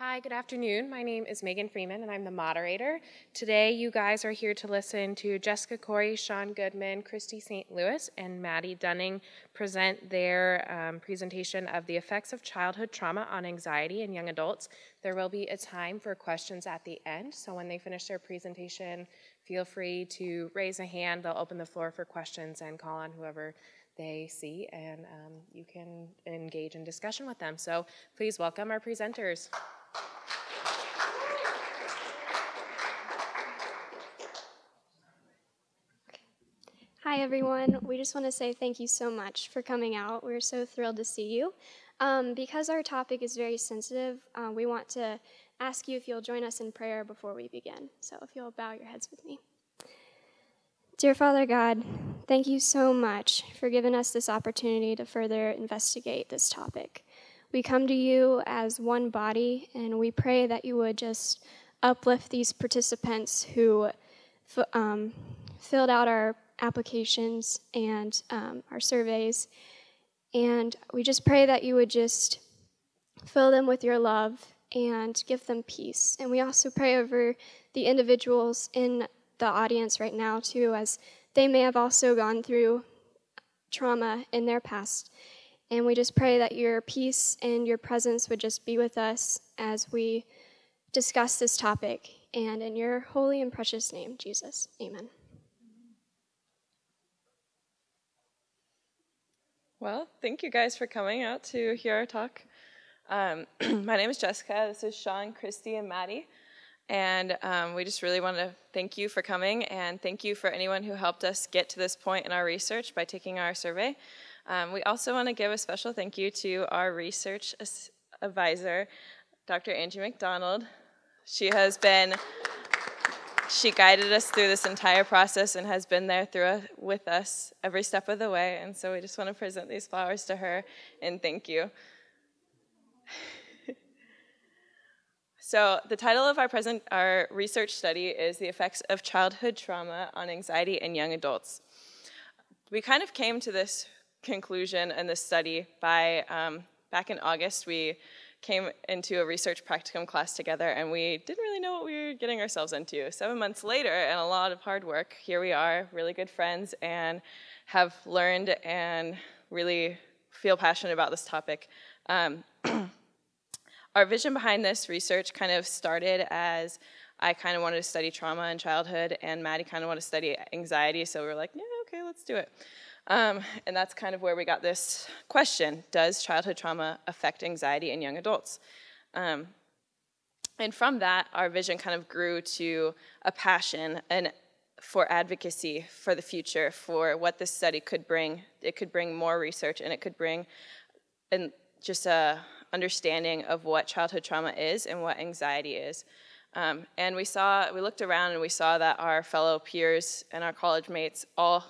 Hi, good afternoon. My name is Megan Freeman, and I'm the moderator. Today, you guys are here to listen to Jessica Koreis, Sean Goodman, Kristy St. Louis, and Maddie Dunning present their presentation of the effects of childhood trauma on anxiety in young adults. There will be a time for questions at the end, so when they finish their presentation, feel free to raise a hand. They'll open the floor for questions and call on whoever they see, and you can engage in discussion with them. So please welcome our presenters. Hi, everyone. We just want to say thank you so much for coming out. We're so thrilled to see you. Because our topic is very sensitive, we want to ask you if you'll join us in prayer before we begin. So if you'll bow your heads with me. Dear Father God, thank you so much for giving us this opportunity to further investigate this topic. We come to you as one body, and we pray that you would just uplift these participants who filled out our applications and our surveys, and we just pray that you would just fill them with your love and give them peace. And we also pray over the individuals in the audience right now too, as they may have also gone through trauma in their past. And we just pray that your peace and your presence would just be with us as we discuss this topic. And in your holy and precious name, Jesus, amen. Well, thank you guys for coming out to hear our talk. My name is Jessica. This is Sean, Kristy, and Maddie. And we just really want to thank you for coming, and thank you for anyone who helped us get to this point in our research by taking our survey. We also want to give a special thank you to our research advisor, Dr. Angie McDonald. She guided us through this entire process and has been there with us every step of the way. And so we just want to present these flowers to her and thank you. So the title of our research study is The Effects of Childhood Trauma on Anxiety in Young Adults. We kind of came to this conclusion in this study by, back in August, we came into a research practicum class together, and we didn't really know what we were getting ourselves into. 7 months later, and a lot of hard work, here we are, really good friends, and have learned and really feel passionate about this topic. Our vision behind this research kind of started as I kind of wanted to study trauma in childhood, and Maddie kind of wanted to study anxiety, so we were like, yeah, okay, let's do it. And that's kind of where we got this question: does childhood trauma affect anxiety in young adults? And from that, our vision kind of grew to a passion for advocacy for the future, for what this study could bring. It could bring more research, and it could bring just a understanding of what childhood trauma is and what anxiety is. And we looked around and we saw that our fellow peers and our college mates all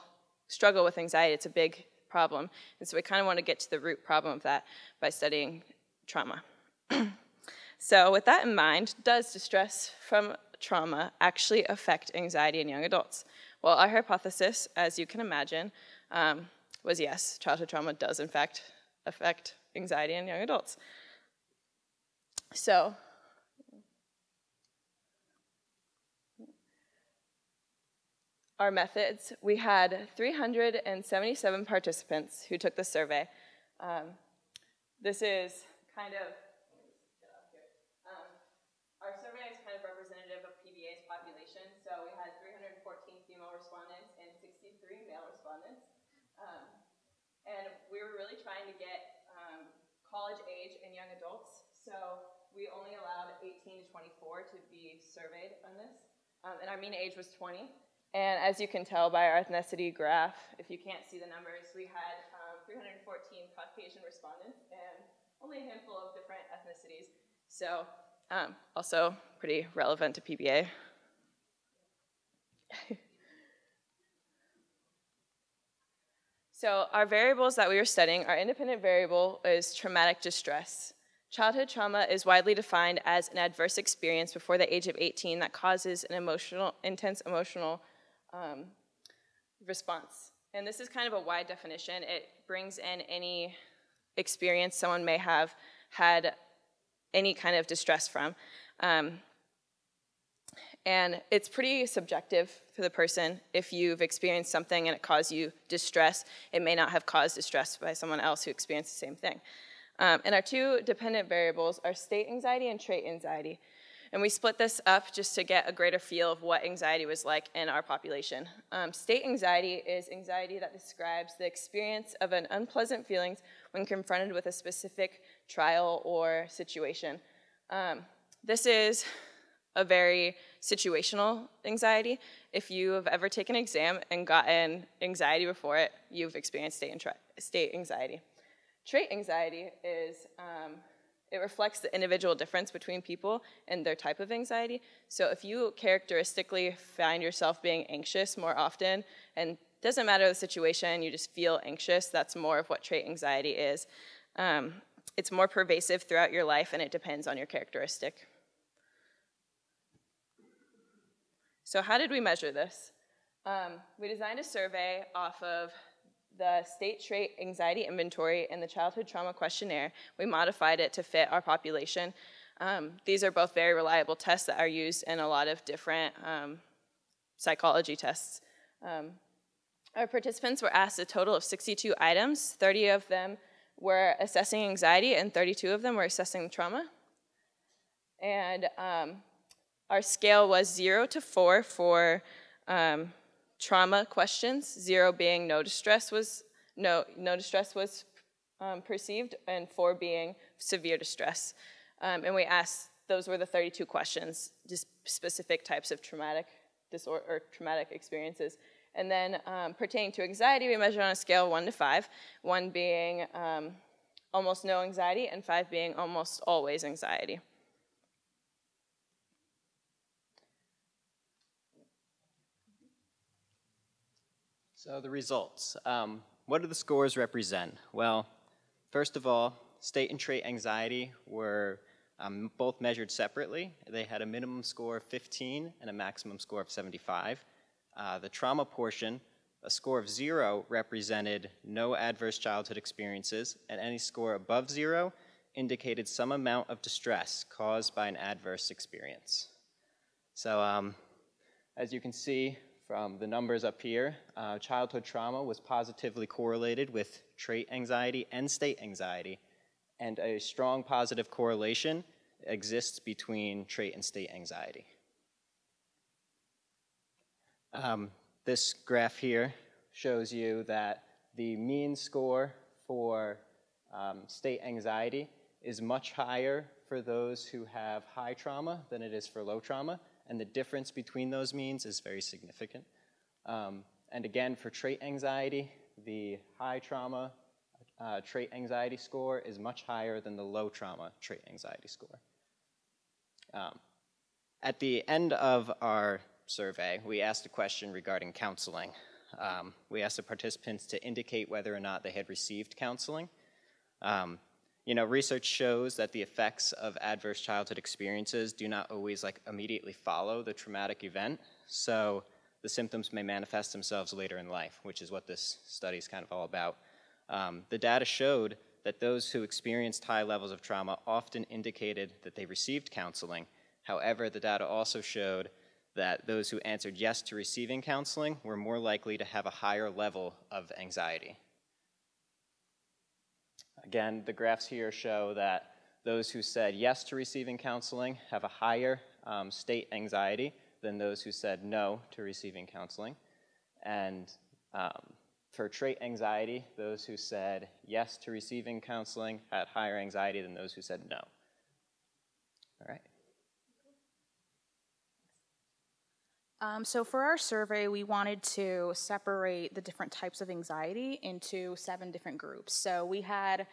struggle with anxiety. It's a big problem. And so we kind of want to get to the root problem of that by studying trauma. So with that in mind, does distress from trauma actually affect anxiety in young adults? Well, our hypothesis, as you can imagine, was yes, childhood trauma does in fact affect anxiety in young adults. So, our methods, we had 377 participants who took the survey. This is kind of, our survey is kind of representative of PBA's population. So we had 314 female respondents and 63 male respondents. And we were really trying to get college age and young adults. So we only allowed 18 to 24 to be surveyed on this. And our mean age was 20. And as you can tell by our ethnicity graph, if you can't see the numbers, we had 314 Caucasian respondents and only a handful of different ethnicities. So also pretty relevant to PBA. So our variables that we were studying, our independent variable is traumatic distress. Childhood trauma is widely defined as an adverse experience before the age of 18 that causes an intense emotional response. And this is kind of a wide definition. It brings in any experience someone may have had any kind of distress from. And it's pretty subjective for the person. If you've experienced something and it caused you distress, it may not have caused distress by someone else who experienced the same thing. And our two dependent variables are state anxiety and trait anxiety. And we split this up just to get a greater feel of what anxiety was like in our population. State anxiety is anxiety that describes the experience of an unpleasant feelings when confronted with a specific trial or situation. This is a very situational anxiety. If you have ever taken an exam and gotten anxiety before it, you've experienced state anxiety. Trait anxiety is, it reflects the individual difference between people and their type of anxiety. So if you characteristically find yourself being anxious more often, and it doesn't matter the situation, you just feel anxious, that's more of what trait anxiety is. It's more pervasive throughout your life, and it depends on your characteristic. So how did we measure this? We designed a survey off of the state trait anxiety inventory and the childhood trauma questionnaire. We modified it to fit our population. These are both very reliable tests that are used in a lot of different psychology tests. Our participants were asked a total of 62 items. 30 of them were assessing anxiety and 32 of them were assessing trauma. And our scale was 0 to 4 for trauma questions, 0 being no distress was perceived, and 4 being severe distress. And we asked, those were the 32 questions, just specific types of traumatic disorder or traumatic experiences. And then pertaining to anxiety, we measured on a scale of 1 to 5, 1 being almost no anxiety and 5 being almost always anxiety. So the results. What do the scores represent? Well, first of all, state and trait anxiety were both measured separately. They had a minimum score of 15 and a maximum score of 75. The trauma portion, a score of 0 represented no adverse childhood experiences, and any score above 0 indicated some amount of distress caused by an adverse experience. So as you can see from the numbers up here, childhood trauma was positively correlated with trait anxiety and state anxiety, and a strong positive correlation exists between trait and state anxiety. This graph here shows you that the mean score for state anxiety is much higher for those who have high trauma than it is for low trauma, and the difference between those means is very significant. And again, for trait anxiety, the high trauma trait anxiety score is much higher than the low trauma trait anxiety score. At the end of our survey, we asked a question regarding counseling. We asked the participants to indicate whether or not they had received counseling. Research shows that the effects of adverse childhood experiences do not always immediately follow the traumatic event, so the symptoms may manifest themselves later in life, which is what this study is kind of all about. The data showed that those who experienced high levels of trauma often indicated that they received counseling. However, the data also showed that those who answered yes to receiving counseling were more likely to have a higher level of anxiety. Again, the graphs here show that those who said yes to receiving counseling have a higher state anxiety than those who said no to receiving counseling. And for trait anxiety, those who said yes to receiving counseling had higher anxiety than those who said no. All right. So for our survey, we wanted to separate the different types of anxiety into 7 different groups. So we had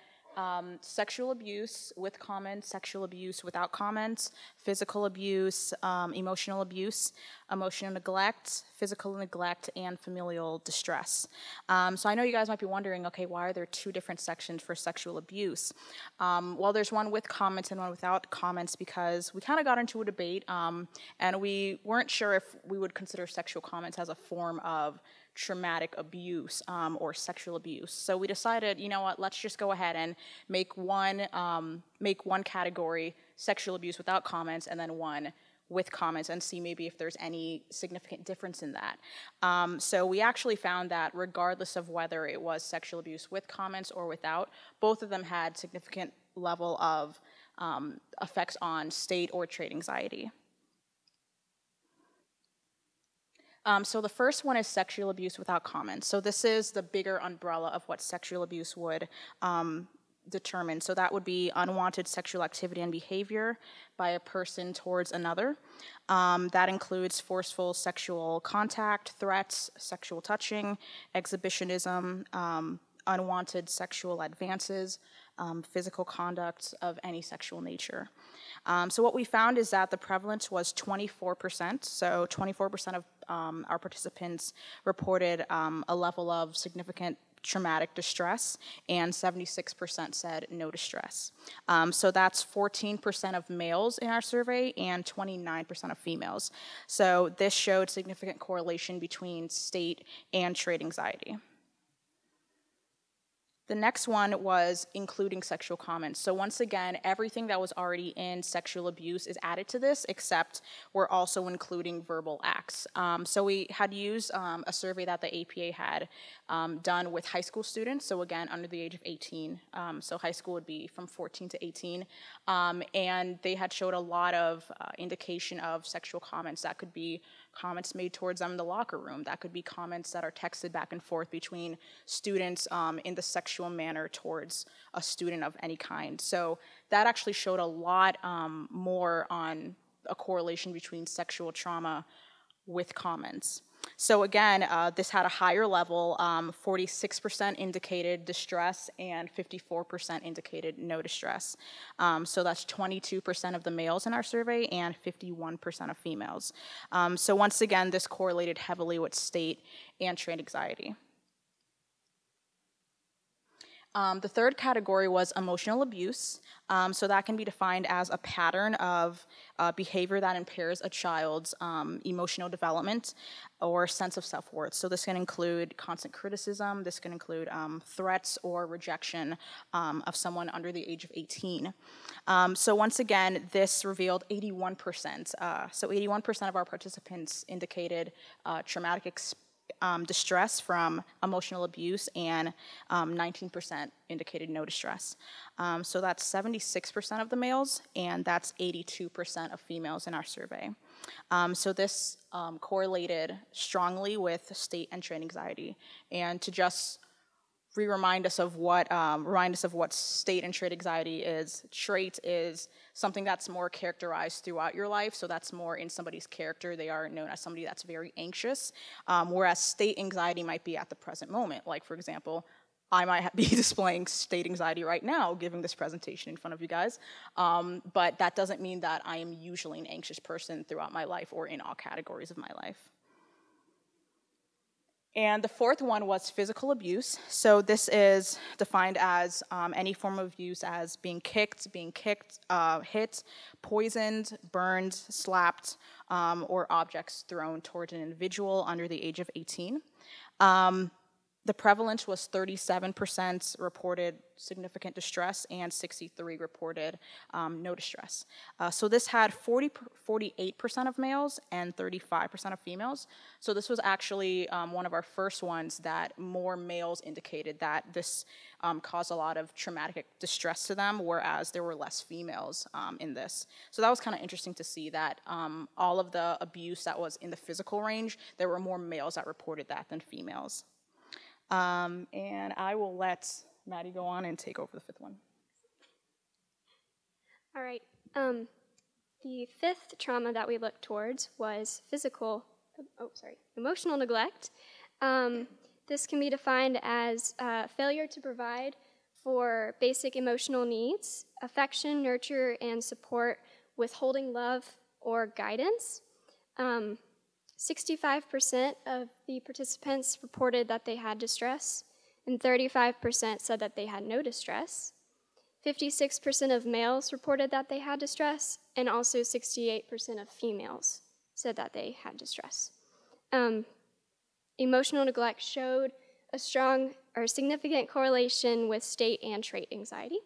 sexual abuse with comments, sexual abuse without comments, physical abuse, emotional abuse, emotional neglect, physical neglect, and familial distress. So I know you guys might be wondering, okay, why are there 2 different sections for sexual abuse? Well, there's one with comments and one without comments because we kind of got into a debate and we weren't sure if we would consider sexual comments as a form of traumatic abuse or sexual abuse. So we decided, you know what, let's just go ahead and make one category sexual abuse without comments and then one with comments, and see maybe if there's any significant difference in that. So we actually found that regardless of whether it was sexual abuse with comments or without, both of them had significant level of effects on state or trait anxiety. So the first one is sexual abuse without comments. So this is the bigger umbrella of what sexual abuse would determine. So that would be unwanted sexual activity and behavior by a person towards another. That includes forceful sexual contact, threats, sexual touching, exhibitionism, unwanted sexual advances, physical conduct of any sexual nature. So what we found is that the prevalence was 24%. So 24% of our participants reported a level of significant traumatic distress, and 76% said no distress. So that's 14% of males in our survey and 29% of females. So this showed significant correlation between state and trait anxiety. The next one was including sexual comments. So once again, everything that was already in sexual abuse is added to this, except we're also including verbal acts. So we had used a survey that the APA had done with high school students, so again, under the age of 18. So high school would be from 14 to 18. And they had showed a lot of indication of sexual comments. That could be comments made towards them in the locker room. That could be comments that are texted back and forth between students in the sexual manner towards a student of any kind. So that actually showed a lot more on a correlation between sexual trauma with comments. So again, this had a higher level, 46% indicated distress and 54% indicated no distress. So that's 22% of the males in our survey and 51% of females. So once again, this correlated heavily with state and trait anxiety. The third category was emotional abuse. So that can be defined as a pattern of behavior that impairs a child's emotional development or sense of self-worth. So this can include constant criticism, this can include threats or rejection of someone under the age of 18. So once again, this revealed 81%. So 81% of our participants indicated traumatic distress from emotional abuse, and 19% indicated no distress. So that's 76% of the males, and that's 82% of females in our survey. So this correlated strongly with state and trait anxiety. And to just remind us of what state and trait anxiety is. Trait is something that's more characterized throughout your life, so that's more in somebody's character. They are known as somebody that's very anxious, whereas state anxiety might be at the present moment. Like, for example, I might be displaying state anxiety right now, giving this presentation in front of you guys, but that doesn't mean that I am usually an anxious person throughout my life or in all categories of my life. And the fourth one was physical abuse. So this is defined as any form of abuse as being kicked, hit, poisoned, burned, slapped, or objects thrown towards an individual under the age of 18. The prevalence was 37% reported significant distress and 63% reported no distress. So this had 48% of males and 35% of females. So this was actually one of our first ones that more males indicated that this caused a lot of traumatic distress to them, whereas there were less females in this. So that was kind of interesting to see that all of the abuse that was in the physical range, there were more males that reported that than females. And I will let Maddie go on and take over the fifth one. All right. The fifth trauma that we looked towards was emotional neglect. This can be defined as failure to provide for basic emotional needs, affection, nurture, and support, withholding love or guidance. 65% of the participants reported that they had distress, and 35% said that they had no distress. 56% of males reported that they had distress, and also 68% of females said that they had distress. Emotional neglect showed a strong or significant correlation with state and trait anxiety.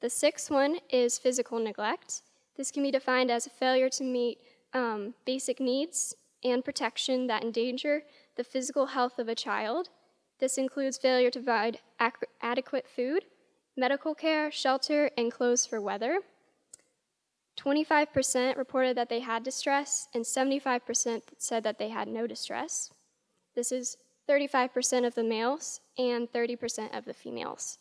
The sixth one is physical neglect. This can be defined as a failure to meet basic needs and protection that endanger the physical health of a child. This includes failure to provide adequate food, medical care, shelter, and clothes for weather. 25% reported that they had distress, and 75% said that they had no distress. This is 35% of the males and 30% of the females.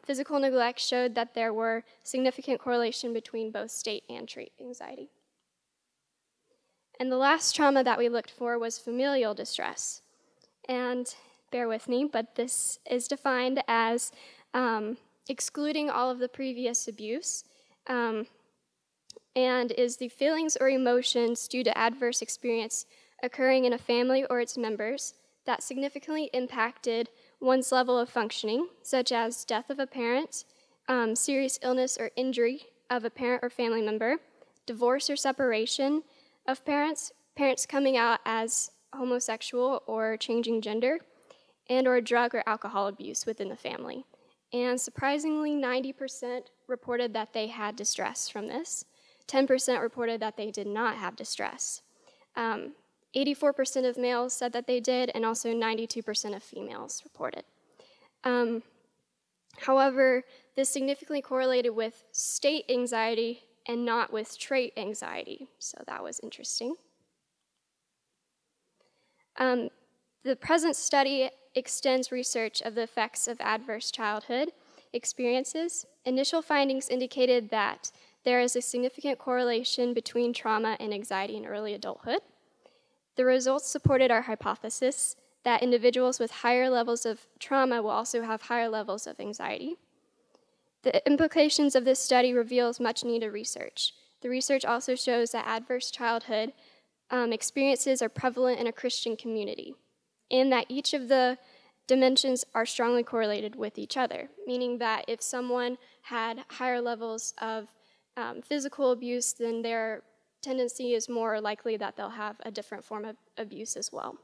Physical neglect showed that there were significant correlation between both state and trait anxiety. And the last trauma that we looked for was familial distress. And bear with me, but this is defined as excluding all of the previous abuse, and is the feelings or emotions due to adverse experience occurring in a family or its members that significantly impacted one's level of functioning, such as death of a parent, serious illness or injury of a parent or family member, divorce or separation of parents, parents coming out as homosexual or changing gender, and or drug or alcohol abuse within the family. And surprisingly, 90% reported that they had distress from this. 10% reported that they did not have distress. 84% of males said that they did, and also 92% of females reported. However, this significantly correlated with state anxiety and not with trait anxiety, so that was interesting. The present study extends research of the effects of adverse childhood experiences. Initial findings indicated that there is a significant correlation between trauma and anxiety in early adulthood. The results supported our hypothesis that individuals with higher levels of trauma will also have higher levels of anxiety. The implications of this study reveals much needed research. The research also shows that adverse childhood experiences are prevalent in a Christian community, and that each of the dimensions are strongly correlated with each other, meaning that if someone had higher levels of physical abuse, then their tendency is more likely that they'll have a different form of abuse as well.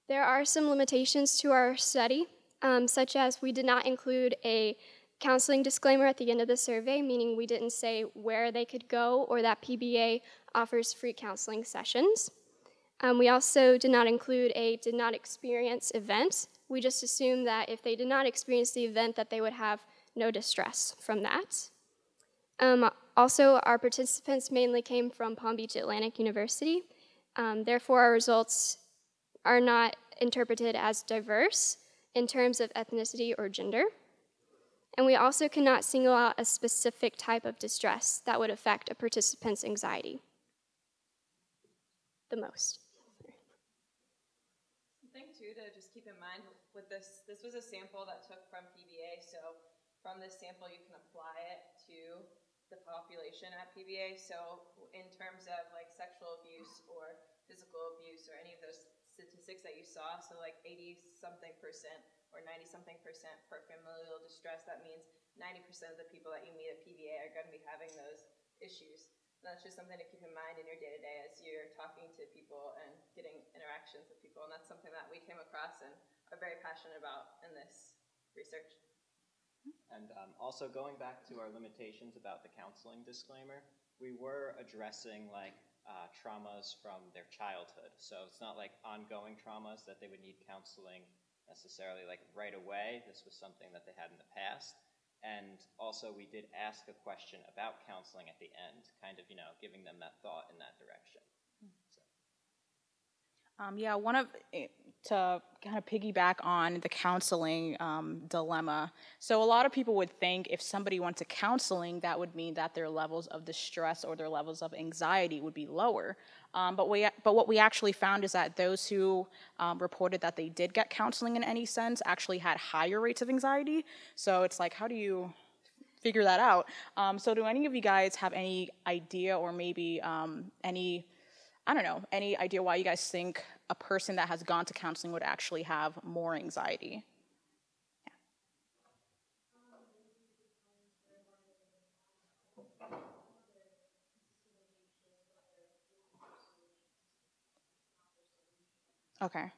There are some limitations to our study, such as we did not include a counseling disclaimer at the end of the survey, meaning we didn't say where they could go or that PBA offers free counseling sessions. We also did not include a did not experience event. We just assumed that if they did not experience the event, that they would have no distress from that. Also, our participants mainly came from Palm Beach Atlantic University. Therefore, our results are not interpreted as diverse in terms of ethnicity or gender. And we also cannot single out a specific type of distress that would affect a participant's anxiety the most. Something too to just keep in mind with this was a sample that took from PBA, so from this sample you can apply it to the population at PBA. So in terms of like sexual abuse or physical abuse or any of those statistics that you saw, so like 80-something% or 90-something% for familial distress, that means 90% of the people that you meet at PBA are going to be having those issues. And that's just something to keep in mind in your day-to-day as you're talking to people and getting interactions with people. And that's something that we came across and are very passionate about in this research. And also going back to our limitations about the counseling disclaimer, we were addressing like traumas from their childhood. So it's not like ongoing traumas that they would need counseling necessarily like right away. This was something that they had in the past. And also we did ask a question about counseling at the end, kind of, giving them that thought in that direction. To kind of piggyback on the counseling dilemma. So a lot of people would think if somebody went to counseling, that would mean that their levels of distress or their levels of anxiety would be lower. But what we actually found is that those who reported that they did get counseling in any sense actually had higher rates of anxiety. So it's like, how do you figure that out? So do any of you guys have any idea or maybe any idea why you guys think a person that has gone to counseling would actually have more anxiety? Okay,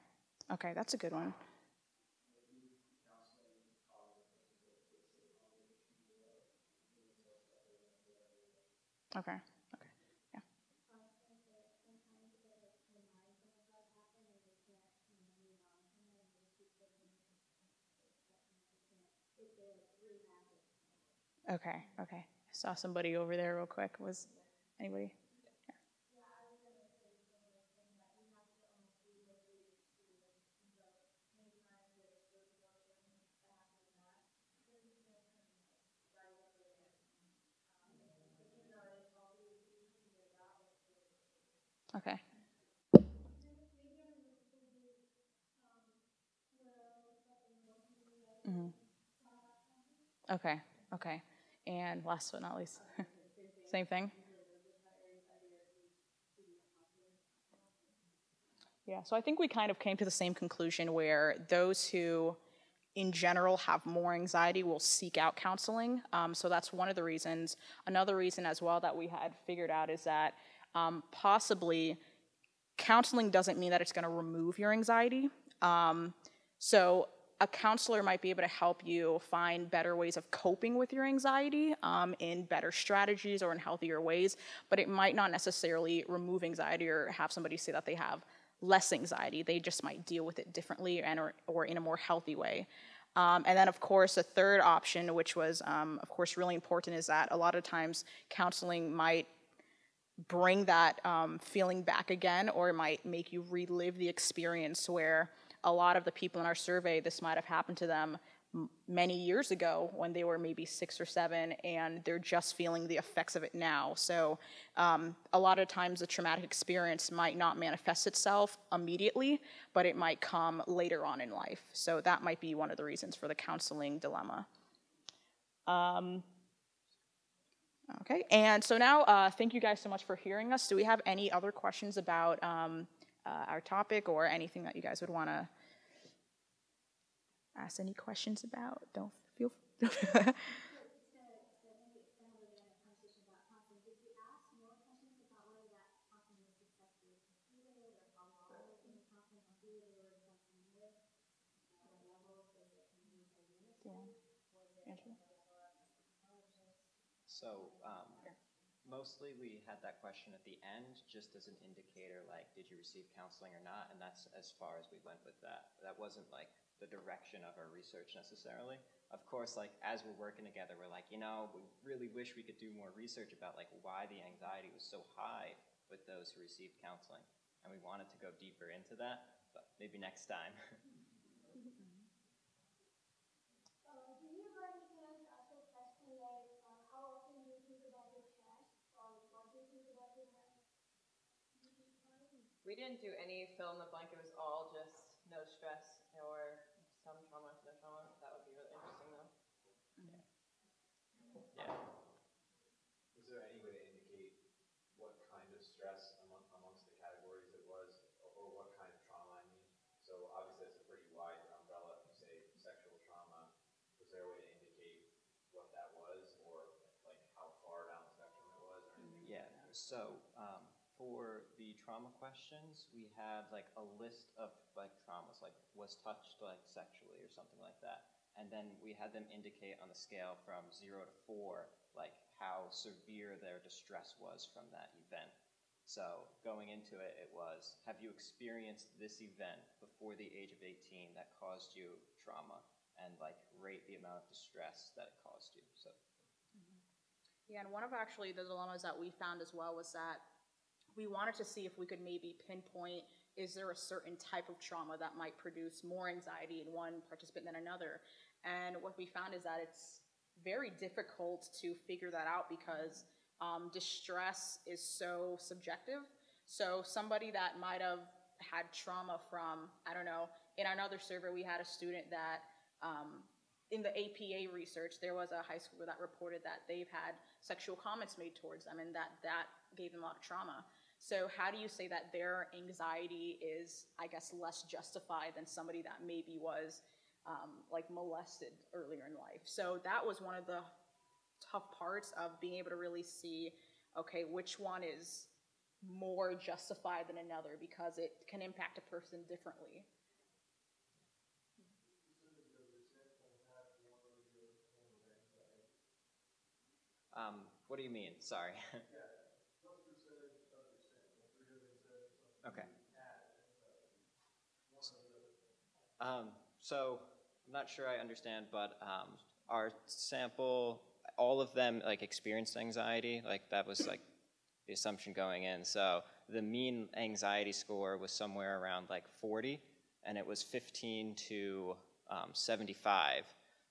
that's a good one. Okay. Okay. Yeah. Okay. Okay. I saw somebody over there real quick. Was anybody? Okay. Hmm. Okay. Okay. And last but not least, same thing. Yeah, so I think we kind of came to the same conclusion where those who, in general, have more anxiety will seek out counseling. So that's one of the reasons. Another reason as well that we had figured out is that possibly counseling doesn't mean that it's going to remove your anxiety. So a counselor might be able to help you find better ways of coping with your anxiety in better strategies or in healthier ways, but it might not necessarily remove anxiety or have somebody say that they have less anxiety. They just might deal with it differently and or in a more healthy way. And then, of course, a third option, which was, of course, really important, is that a lot of times counseling might bring that feeling back again, or it might make you relive the experience where a lot of the people in our survey, this might have happened to them many years ago when they were maybe 6 or 7, and they're just feeling the effects of it now. So a lot of times the traumatic experience might not manifest itself immediately, but it might come later on in life. So that might be one of the reasons for the counseling dilemma. Okay, and so now thank you guys so much for hearing us. Do we have any other questions about our topic or anything that you guys would want to ask any questions about? Don't feel So mostly we had that question at the end just as an indicator, like, did you receive counseling or not? And that's as far as we went with that. That wasn't like the direction of our research necessarily. Of course, like as we're working together, we're like, we really wish we could do more research about like why the anxiety was so high with those who received counseling. And we wanted to go deeper into that, but maybe next time. Do you by any chance also question like how often do you think about your test or what do you think about your test? We didn't do any fill in the blank. It was all just no stress or some trauma, no trauma. That would be really interesting though. Yeah. Was there any way to indicate what kind of stress amongst the categories it was, or what kind of trauma, I mean? So obviously that's a pretty wide umbrella. If you say sexual trauma, was there a way to indicate what that was, or like how far down the spectrum it was, or anything? Yeah, so for the trauma questions, we had like a list of like traumas, like was touched like sexually or something like that. And then we had them indicate on the scale from 0 to 4, like how severe their distress was from that event. So going into it, it was, have you experienced this event before the age of 18 that caused you trauma? And like rate the amount of distress that it caused you. So. Yeah, and one of actually the dilemmas that we found as well was that we wanted to see if we could maybe pinpoint, is there a certain type of trauma that might produce more anxiety in one participant than another? And what we found is that it's very difficult to figure that out because distress is so subjective. So somebody that might have had trauma from, I don't know, in another survey we had a student that in the APA research, there was a high schooler that reported that they've had sexual comments made towards them and that gave them a lot of trauma. So how do you say that their anxiety is, I guess, less justified than somebody that maybe was like molested earlier in life? So that was one of the tough parts of being able to really see, okay, which one is more justified than another because it can impact a person differently. What do you mean? Sorry. Okay. So I'm not sure I understand, but our sample, all of them like experienced anxiety. Like that was like the assumption going in. So the mean anxiety score was somewhere around like 40, and it was 15 to 75.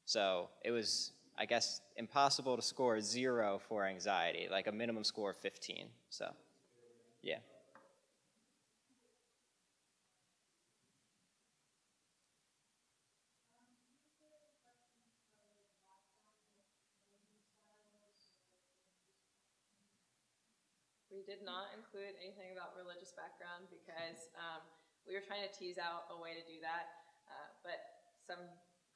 So it was, I guess, impossible to score 0 for anxiety, like a minimum score of 15. So, yeah. We did not include anything about religious background because we were trying to tease out a way to do that, but some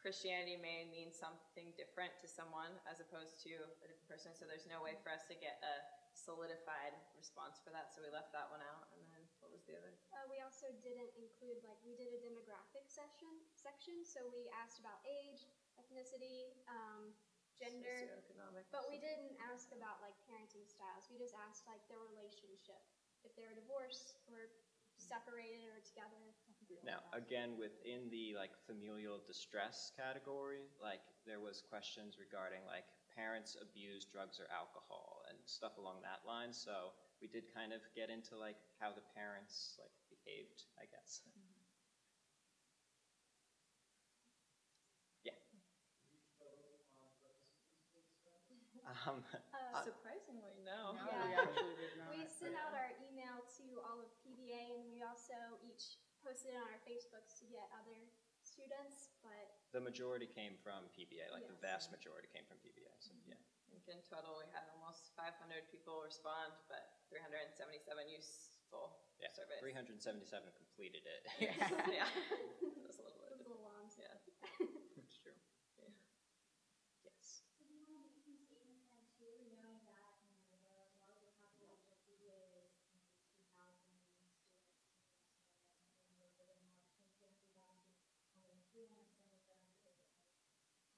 Christianity may mean something different to someone as opposed to a different person, so there's no way for us to get a solidified response for that, so we left that one out. And then what was the other? We also didn't include, like, we did a demographic section, so we asked about age, ethnicity, gender, Socioeconomic. but we didn't ask about like parenting styles. We just asked like their relationship, if they were divorced or separated or together. Now, again, within the like familial distress category, like there was questions regarding like parents abuse drugs or alcohol and stuff along that line. So we did kind of get into like how the parents like behaved, I guess. Yeah. Surprisingly, no. No, Yeah. we actually did not. We sent out our email to all of PBA, and we also each posted it on our Facebooks to get other students, but The majority came from PBA, like the Yes. vast majority came from PBA, so yeah. I think in total we had almost 500 people respond, but 377 useful Yeah, surveys. 377 completed it. Yeah. It was a little it was bit. a little long. Yeah. That's true. Yeah. Yes. So do you want to make some statements then too, knowing that, you know, the larger population of PBA is 2,000 students, and we're getting more than 300,000, only 377 participants.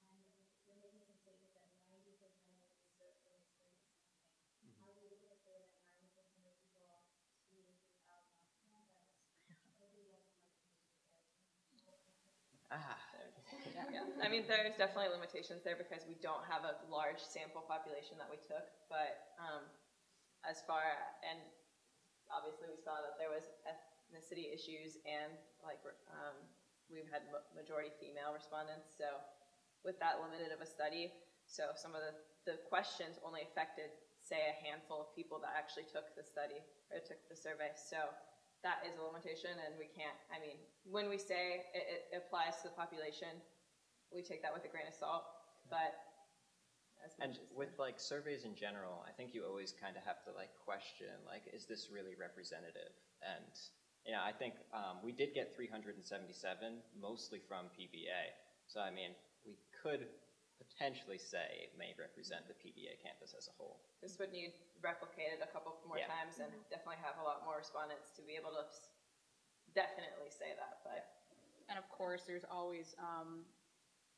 And you're making some statements that 90% of the survey experience something. How are we going to say that 90% of people see 3,000 on campus? Nobody else might be prepared to. Yeah, I mean, there's definitely limitations there because we don't have a large sample population that we took, but as far, and obviously we saw that there was ethnicity issues and like we've had majority female respondents, so with that limited of a study, so some of the questions only affected, say, a handful of people that actually took the study or took the survey, so that is a limitation, and we can't, I mean, when we say it applies to the population, we take that with a grain of salt, but as much And as with like surveys in general, I think you always kind of have to like question, like, is this really representative? And yeah, I think we did get 377, mostly from PBA. So I mean, we could potentially say it may represent the PBA campus as a whole. this would need replicated a couple more Yeah. times and definitely have a lot more respondents to be able to definitely say that, but And of course, there's always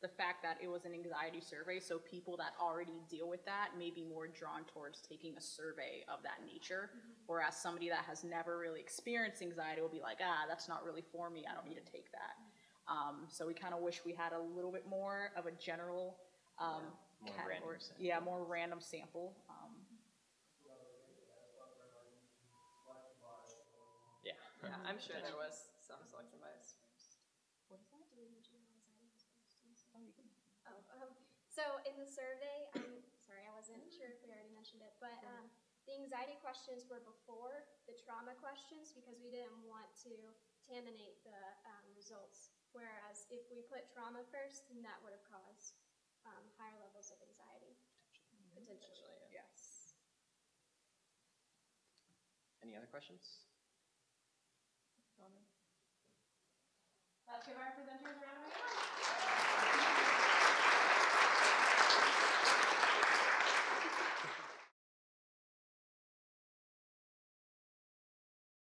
the fact that it was an anxiety survey, so people that already deal with that may be more drawn towards taking a survey of that nature, whereas somebody that has never really experienced anxiety will be like, that's not really for me, I don't need to take that. So we kind of wish we had a little bit more of a general More category. random sample. Yeah, more random sample. Yeah. yeah, I'm sure there was some selection bias. Do we mention how anxiety was first? So in the survey, I'm sorry, I wasn't sure if we already mentioned it, but the anxiety questions were before the trauma questions because we didn't want to contaminate the results. Whereas if we put trauma first, then that would have caused higher levels of anxiety. Potentially. Yeah. Yes. Any other questions? Two of our presenters are